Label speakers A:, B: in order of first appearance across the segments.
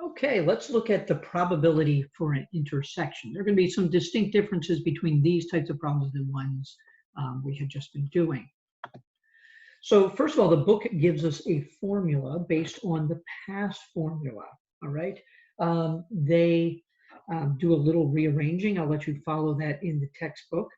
A: Okay, let's look at the probability for an intersection. There are going to be some distinct differences between these types of problems than ones we had just been doing. So first of all, the book gives us a formula based on the past formula, all right? They do a little rearranging. I'll let you follow that in the textbook.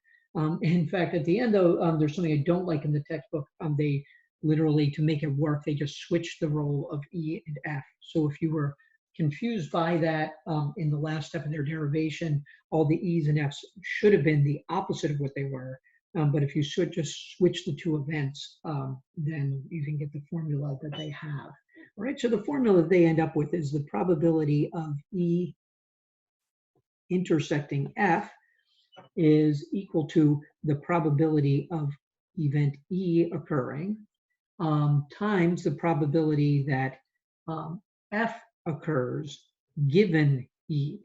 A: In fact, at the end, though, there's something I don't like in the textbook. They literally, to make it work, they just switch the role of E and F. So if you were confused by that in the last step of their derivation, all the E's and F's should have been the opposite of what they were. But if you should just switch the two events, then you can get the formula that they have. All right, so the formula they end up with is the probability of E intersecting F is equal to the probability of event E occurring times the probability that F occurs given E.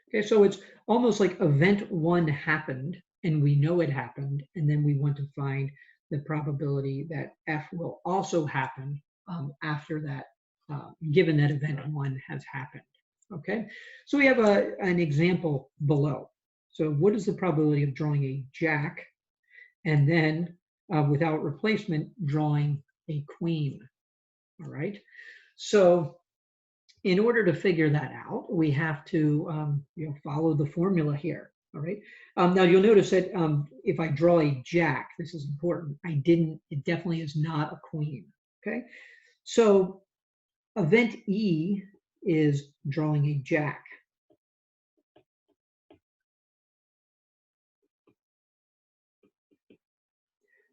A: Okay, so it's almost like event one happened and we know it happened, and then we want to find the probability that F will also happen after that, given that event one has happened. Okay, so we have an example below. So what is the probability of drawing a jack and then without replacement drawing a queen? All right, so in order to figure that out, we have to follow the formula here. All right. Now you'll notice that if I draw a jack, this is important. It definitely is not a queen. Okay. So event E is drawing a jack.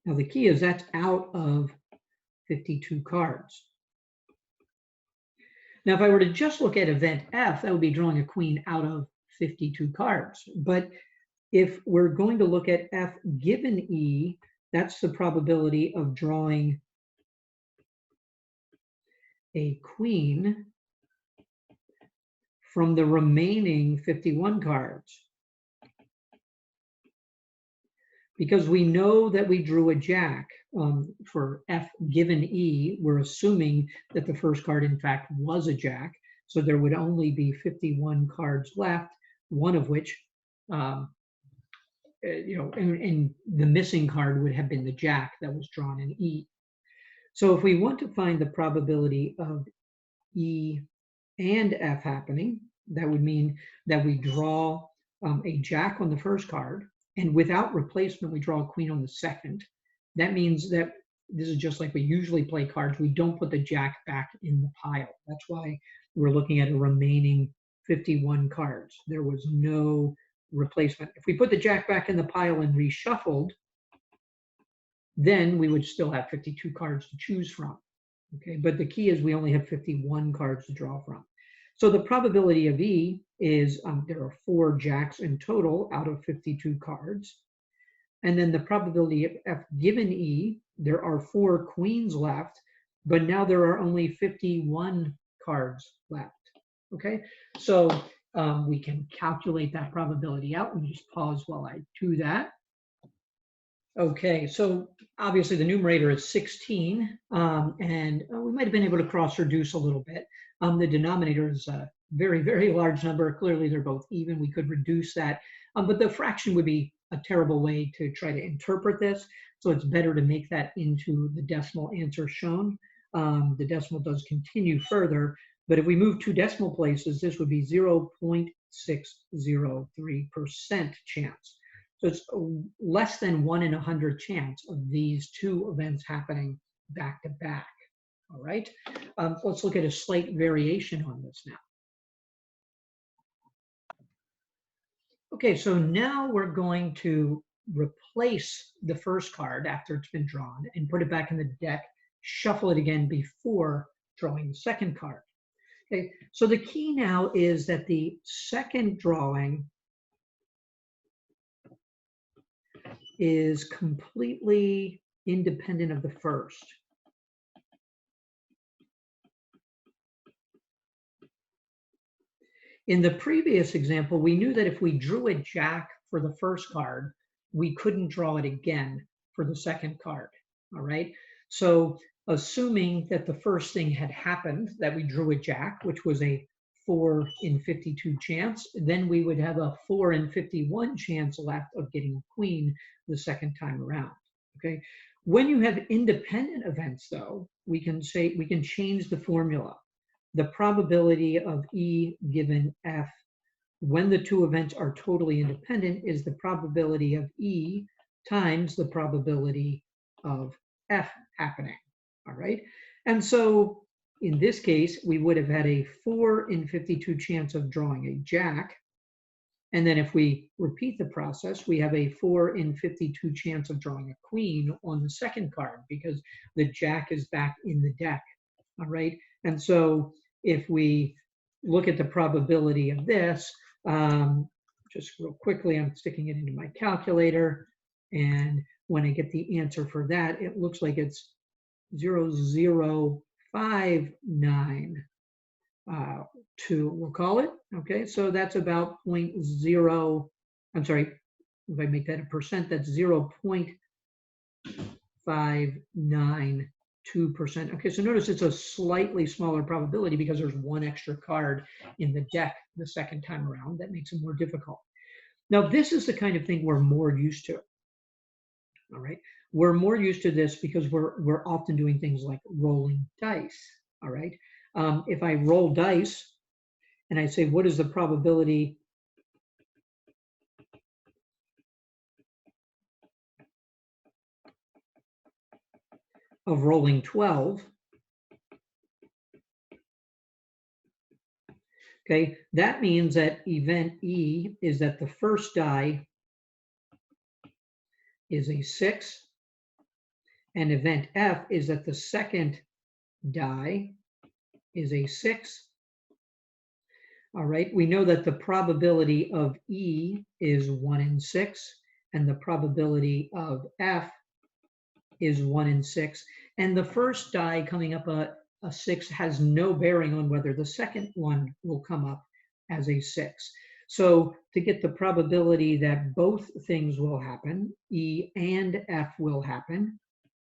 A: Now the key is that's out of 52 cards. Now, if I were to just look at event F, that would be drawing a queen out of 52 cards. But if we're going to look at F given E, that's the probability of drawing a queen from the remaining 51 cards. Because we know that we drew a jack for F given E, we're assuming that the first card in fact was a jack. So there would only be 51 cards left, one of which, and the missing card would have been the jack that was drawn in E. So if we want to find the probability of E and F happening, that would mean that we draw a jack on the first card, and without replacement, we draw a queen on the second. That means that this is just like we usually play cards. We don't put the jack back in the pile. That's why we're looking at a remaining 51 cards. There was no replacement. If we put the jack back in the pile and reshuffled, then we would still have 52 cards to choose from. Okay, but the key is we only have 51 cards to draw from. So the probability of E is there are 4 jacks in total out of 52 cards. And then the probability of F given E, there are 4 queens left, but now there are only 51 cards left. Okay, so we can calculate that probability out. Let me just pause while I do that. Okay, so obviously the numerator is 16, and we might have been able to cross-reduce a little bit. The denominator is a very, very large number. Clearly, they're both even. We could reduce that, but the fraction would be a terrible way to try to interpret this, so it's better to make that into the decimal answer shown. The decimal does continue further, but if we move 2 decimal places, this would be 0.603% chance. So it's less than 1 in 100 chance of these 2 events happening back to back. All right, let's look at a slight variation on this now. Okay, so now we're going to replace the first card after it's been drawn and put it back in the deck, shuffle it again before drawing the second card. Okay, so the key now is that the second drawing is completely independent of the first. In the previous example, we knew that if we drew a jack for the first card, we couldn't draw it again for the second card, all right? So assuming that the first thing had happened, that we drew a jack, which was a 4 in 52 chance, then we would have a 4 in 51 chance left of getting a queen the second time around, okay? When you have independent events, though, we can change the formula. The probability of E given F when the two events are totally independent is the probability of E times the probability of F happening, all right? And so in this case, we would have had a 4 in 52 chance of drawing a jack. And then if we repeat the process, we have a 4 in 52 chance of drawing a queen on the second card because the jack is back in the deck, all right? And so if we look at the probability of this, just real quickly, I'm sticking it into my calculator. And when I get the answer for that, it looks like it's 0.0059. We'll call it, okay? So that's about 0.0, I'm sorry, if I make that a percent, that's 0.592%. Okay, so notice it's a slightly smaller probability because there's one extra card in the deck the second time around. That makes it more difficult. Now, this is the kind of thing we're more used to, all right? We're more used to this because we're often doing things like rolling dice, all right? If I roll dice and I say, what is the probability of rolling 12? Okay, that means that event E is that the first die is a 6, and event F is that the second die is a 6. All right, we know that the probability of E is 1 in 6, and the probability of F is 1 in 6. And the first die coming up a 6 has no bearing on whether the second one will come up as a 6. So to get the probability that both things will happen, E and F will happen,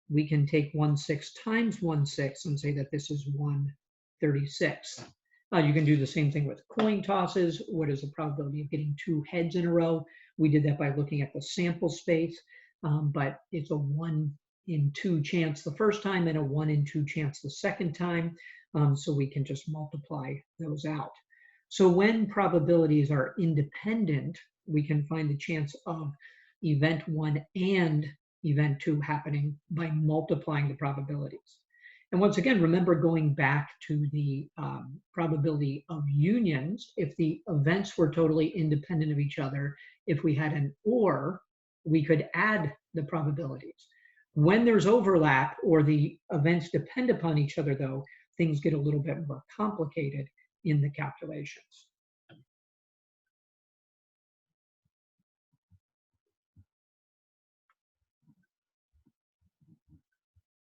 A: we can take 1/6 times 1/6 and say that this is 1/36. You can do the same thing with coin tosses. What is the probability of getting 2 heads in a row? We did that by looking at the sample space, but it's a 1 in 2 chance the first time and a 1 in 2 chance the second time. So we can just multiply those out. So when probabilities are independent, we can find the chance of event 1 and event 2 happening by multiplying the probabilities. And once again, remember going back to the probability of unions. If the events were totally independent of each other, if we had an or, we could add the probabilities. When there's overlap or the events depend upon each other, though, things get a little bit more complicated in the calculations.